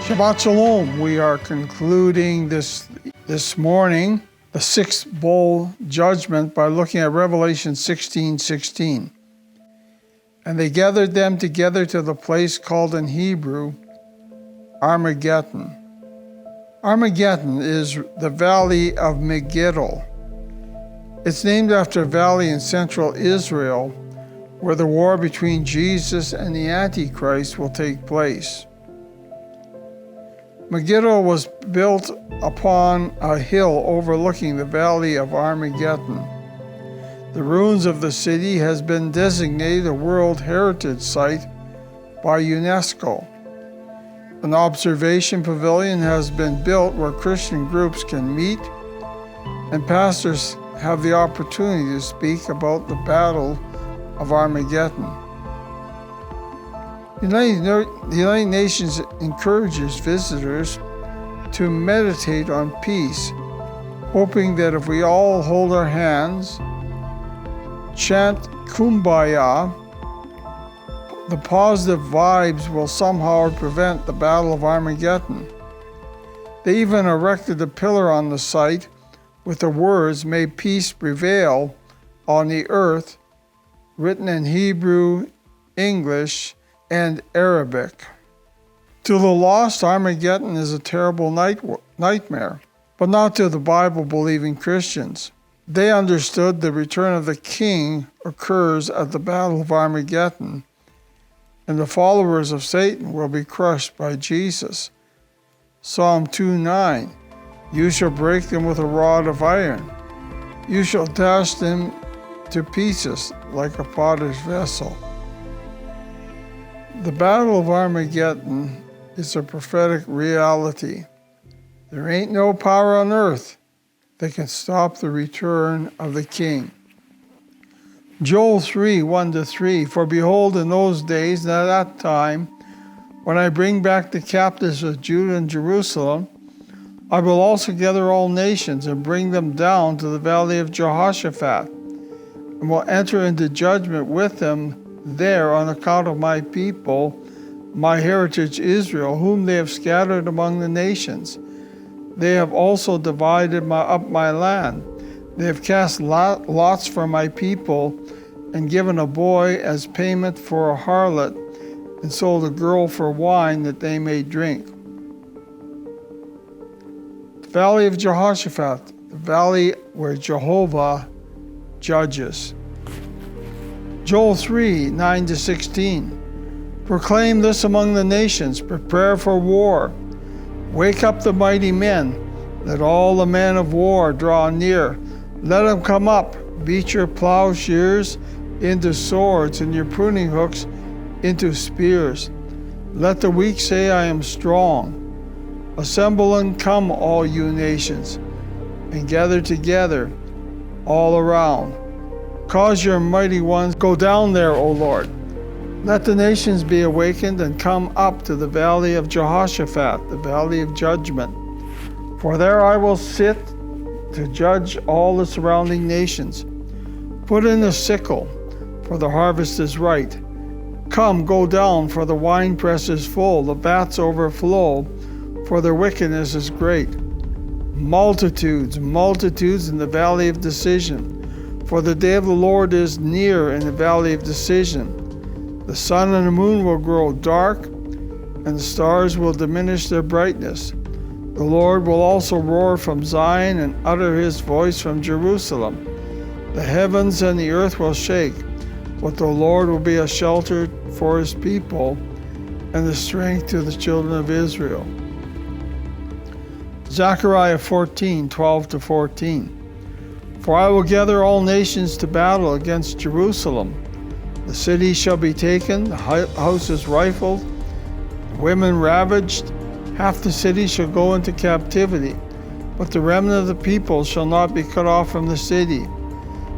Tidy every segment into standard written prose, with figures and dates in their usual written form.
Shabbat Shalom. We are concluding this morning the sixth bowl judgment by looking at Revelation 16:16. And they gathered them together to the place called in Hebrew Armageddon. Armageddon is the valley of Megiddo. It's named after a valley in central Israel where the war between Jesus and the Antichrist will take place. Megiddo was built upon a hill overlooking the valley of Armageddon. The ruins of the city has been designated a World Heritage Site by UNESCO. An observation pavilion has been built where Christian groups can meet, and pastors have the opportunity to speak about the Battle of Armageddon. The United Nations encourages visitors to meditate on peace, hoping that if we all hold our hands, chant Kumbaya, the positive vibes will somehow prevent the Battle of Armageddon. They even erected a pillar on the site with the words, "May peace prevail on the earth," written in Hebrew, English, and Arabic. To the lost, Armageddon is a terrible nightmare, but not to the Bible-believing Christians. They understood the return of the King occurs at the Battle of Armageddon, and the followers of Satan will be crushed by Jesus. Psalm 2:9, "You shall break them with a rod of iron. You shall dash them to pieces like a potter's vessel." The Battle of Armageddon is a prophetic reality. There ain't no power on earth that can stop the return of the King. Joel 3:1-3, "For behold, in those days and at that time, when I bring back the captives of Judah and Jerusalem, I will also gather all nations and bring them down to the valley of Jehoshaphat, and will enter into judgment with them there on account of my people, my heritage Israel, whom they have scattered among the nations. They have also divided up my land. They have cast lots for my people, and given a boy as payment for a harlot, and sold a girl for wine that they may drink." The valley of Jehoshaphat, the valley where Jehovah judges. Joel 3:9-16, "Proclaim this among the nations, prepare for war. Wake up the mighty men, let all the men of war draw near. Let them come up, beat your plowshares into swords and your pruning hooks into spears. Let the weak say, I am strong. Assemble and come, all you nations, and gather together all around. Cause your mighty ones go down there, O Lord. Let the nations be awakened and come up to the valley of Jehoshaphat, the valley of judgment. For there I will sit to judge all the surrounding nations. Put in a sickle, for the harvest is right. Come, go down, for the winepress is full, the vats overflow, for their wickedness is great. Multitudes, multitudes in the valley of decision. For the day of the Lord is near in the valley of decision. The sun and the moon will grow dark, and the stars will diminish their brightness. The Lord will also roar from Zion and utter his voice from Jerusalem. The heavens and the earth will shake, but the Lord will be a shelter for his people and the strength to the children of Israel." Zechariah 14:12-14, "For I will gather all nations to battle against Jerusalem. The city shall be taken, the houses rifled, the women ravaged. Half the city shall go into captivity, but the remnant of the people shall not be cut off from the city.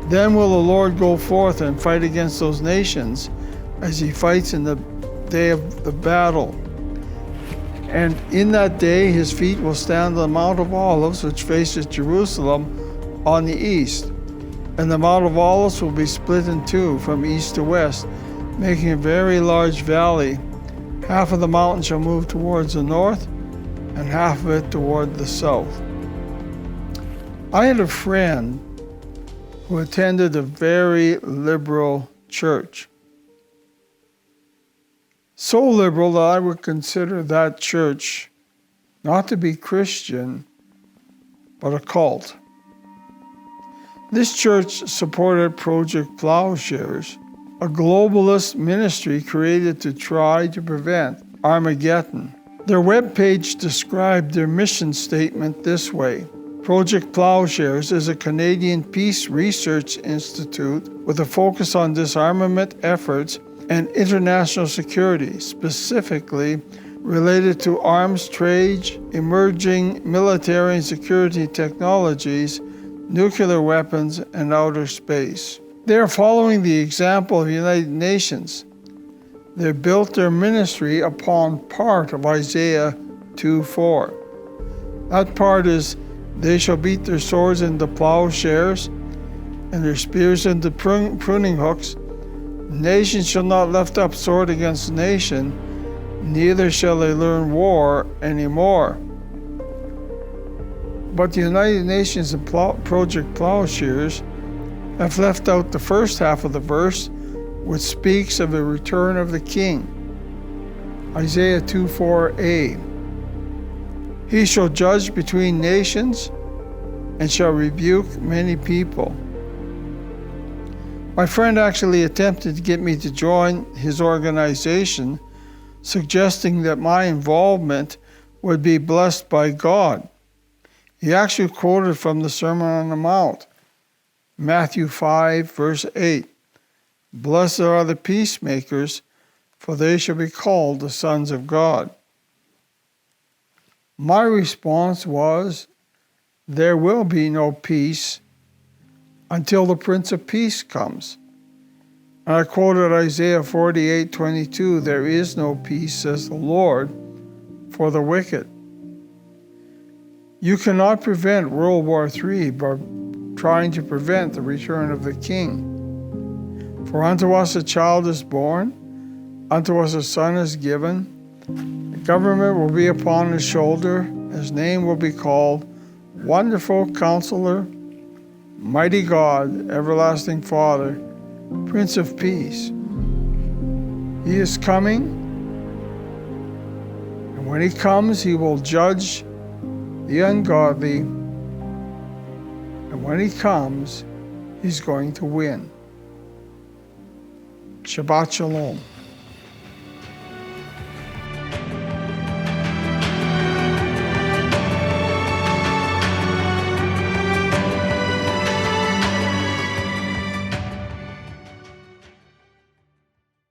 Then will the Lord go forth and fight against those nations as he fights in the day of the battle. And in that day his feet will stand on the Mount of Olives, which faces Jerusalem on the east. And the Mount of Olives will be split in two from east to west, making a very large valley. Half of the mountain shall move towards the north, and half of it toward the south. I had a friend who attended a very liberal church. So liberal that I would consider that church not to be Christian, but a cult. This church supported Project Plowshares, a globalist ministry created to try to prevent Armageddon. Their webpage described their mission statement this way: Project Plowshares is a Canadian peace research institute with a focus on disarmament efforts and international security, specifically related to arms trade, emerging military and security technologies, nuclear weapons, and outer space. They are following the example of the United Nations. They built their ministry upon part of Isaiah 2:4. That part is, they shall beat their swords into plowshares and their spears into pruning hooks. Nation shall not lift up sword against nation, neither shall they learn war anymore. But the United Nations and Project Plowshares have left out the first half of the verse, which speaks of the return of the King. Isaiah 2:4a. He shall judge between nations and shall rebuke many people. My friend actually attempted to get me to join his organization, suggesting that my involvement would be blessed by God. He actually quoted from the Sermon on the Mount, Matthew 5, verse 8. Blessed are the peacemakers, for they shall be called the sons of God. My response was, there will be no peace until the Prince of Peace comes. And I quoted Isaiah 48:22, there is no peace, says the Lord, for the wicked. You cannot prevent World War III by trying to prevent the return of the King. For unto us a child is born, unto us a son is given. The government will be upon his shoulder. His name will be called Wonderful Counselor, Mighty God, Everlasting Father, Prince of Peace. He is coming, and when he comes, he will judge the ungodly, and when he comes, he's going to win. Shabbat Shalom.